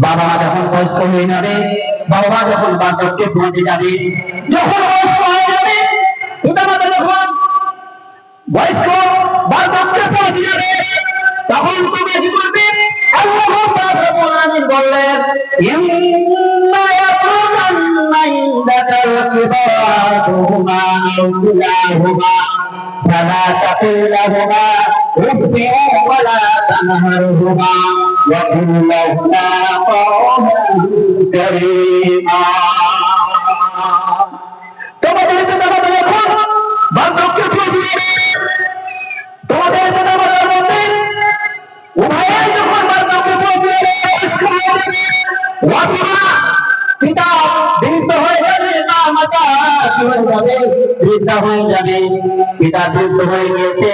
বাবা যখন বয়স্ক হয়ে যাবে, বাবা যখন বার্ধক্যে পৌঁছে যাবে, যখন বয়স্ক হয়ে যাবে, পিতামাতা যখন বয়স্ক বার্ধক্যে পৌঁছে যাবে, তখন তুমি কি করবে? আল্লাহ রাব্বুল আলামিন বললেন, ইম্মা ইয়াকুনান্না ইনদাকাল কিবারুহুমা আও কিলাহুমা ফালা তাকুল লাহুমা উফফিন ওয়ালা তানহারহুমা ওয়া কুল লাহুমা কওলান কারীমা। তোমাদের পিতামাতা যখন বার্ধক্যে পৌঁছে যাবে, তোমাদের পিতামাতার মধ্যে উভয়ে যখন বার্ধক্যে পৌঁছে যাবে, পিতা বৃদ্ধ হয়ে যাবে না মাতা কি হয়ে যাবে? বৃদ্ধা হয়ে যাবে। পিতা বৃদ্ধ হয়ে গিয়েছে,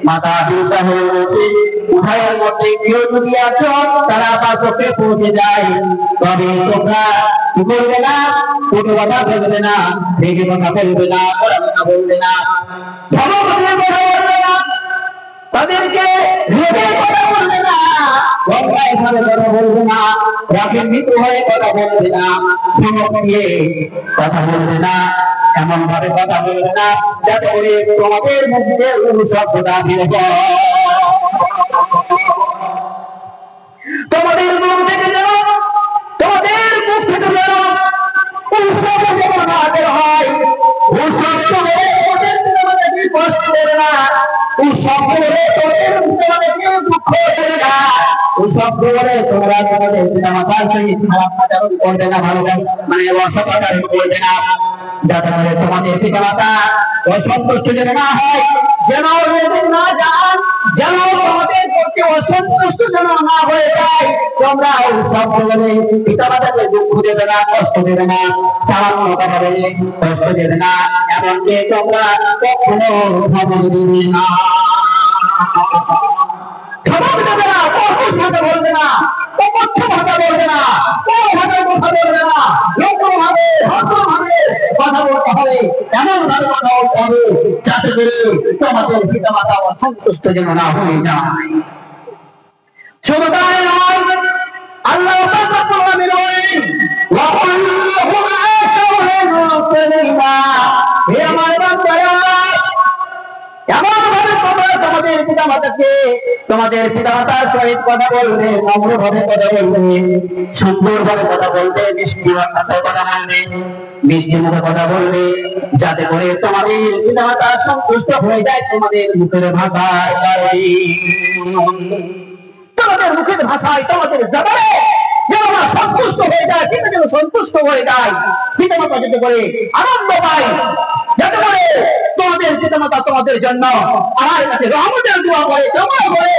মাতা বৃদ্ধা হয়ে গেছে, উভয়ের মধ্যে কেউ যদি একজন তারা বার্ধক্যে পৌঁছে যায়, তবে তোমরা কি করবে না? কোনো কথা বলবে না, রেগে কথা বলবে না, কড়া কথা বলবে না, ধমক দিয়ে কথা বলবে না, তাদেরকে রেগে কথা বলবে না, গঙ্গায় ভাবে কথা বলবে না, রাগেন্বিত হয়ে কথা বলবে না, ধমক দিয়ে কথা বলবে না, এমন ভাবে কথা বলবে না যাতে করে তোমাদের মধ্যে শব্দটা বের হয়। তোমাদের মুখ থেকে যেন যেমন না বের হয়, ও শব্দ বলে ওদের তোমাদেরকে কষ্ট দেবে না, ও শব্দ বলে তোদের তোমাদেরকে দুঃখ দেবে না, ও শব্দ বলে তোমরা তোমাদের পিতামাতার সঙ্গে খারাপ আচরণ করবে না, ভালো মানে অসৎ আচরণ করবে না, যাতে করে তোমাদের পিতামাতা অসন্তুষ্ট যেন না হয়, যেন রেগে না যান, যেন তোমাদের প্রতি অসন্তুষ্ট যেন না হয়ে যায়। তোমরা ওই শব্দ বলে পিতামাতাকে দুঃখ দেবে না, কষ্ট দেবে না, সামান্য কথা বলে কষ্ট দেবে না, এমনকি তোমরা কখনো ধমক দিবে না, ধমক দেবে না, কঠোর ভাষা বলবে না, অকথ্য ভাষা বলবে না, কোনো ভাষায় কথা বলবে না, নম্রভাবে ভদ্রভাবে কথা বলতে হবে, এমন ভাবে কথা বলতে হবে যাতে করে তোমাদের পিতামাতা অসন্তুষ্ট যেন না হয়ে যায়। শুধু তাই নয়, আল্লাহ রাব্বুল আলামিন বলেন, ওয়া কুল্লুহুমা কাওলান কারীমা, হে আমার বান্দারা, এমন ভাবে তোমরা তোমাদের পিতামাতাকে তোমাদের পিতামাতার সহিত কথা বলবে, নম্রভাবে কথা বলবে, সুন্দরভাবে কথা বলবে, মিষ্টি ভাষায় কথা বলবে, মিষ্টি মুখে কথা বলবে, যাতে করে তোমাদের পিতামাতা সন্তুষ্ট হয়ে যায় তোমাদের মুখের ভাষায়, তোমাদের মুখের ভাষায়, তোমাদের জবানে যেন আমরা সন্তুষ্ট হয়ে যায়, পিতা যেন সন্তুষ্ট হয়ে যায়, পিতামাতা যাতে করে আনন্দ পায়, যাতে করে তোমাদের পিতামাতা তোমাদের জন্য আমার কাছে রহমতের দোয়া করে, জমা করে,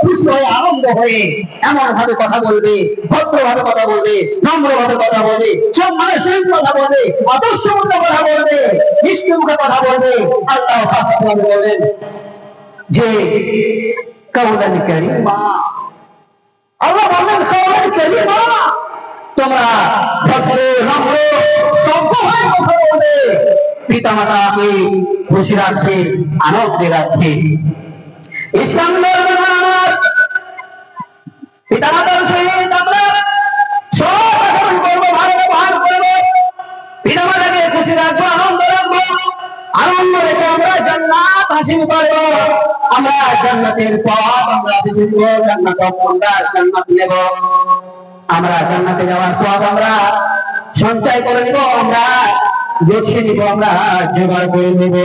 খুশি হয়ে আনন্দ হয়ে এমন ভাবে কথা বলবে, ভদ্রভাবে কথা বলবে, নম্রভাবে কথা বলবে, সম্মানের সহিত কথা বলবে, আদর্শমূলক কথা বলবে, মিষ্টি মুখে কথা বলবে। আল্লাহ বলেন যে কাওলান কারীমা, আল্লাহ বলেন কাওলান কারীমা, তোমরা ভদ্র নম্র সভ্য হয়ে কথা বলবে, পিতামাতাকে খুশি রাখবে, আনন্দে রাখবে। ইসলাম ধর্মের আমার পিতামাতার সহিত আমরা সব আচরণ করবো, ভালো ব্যবহার করবো, পিতামাতাকে খুশি রাখবো, আনন্দ রাখবো, আনন্দ রেখে আমরা জান্নাত হাসিল করবো, আমরা জান্নাতের পথ আমরা বিচরব, জান্নাত আমরা জান্নাত নেব, আমরা জান্নাতে যাওয়ার পথ আমরা সঞ্চয় করে নিব, আমরা গুছিয়ে নিব, আমরা জোগাড় করে নিব।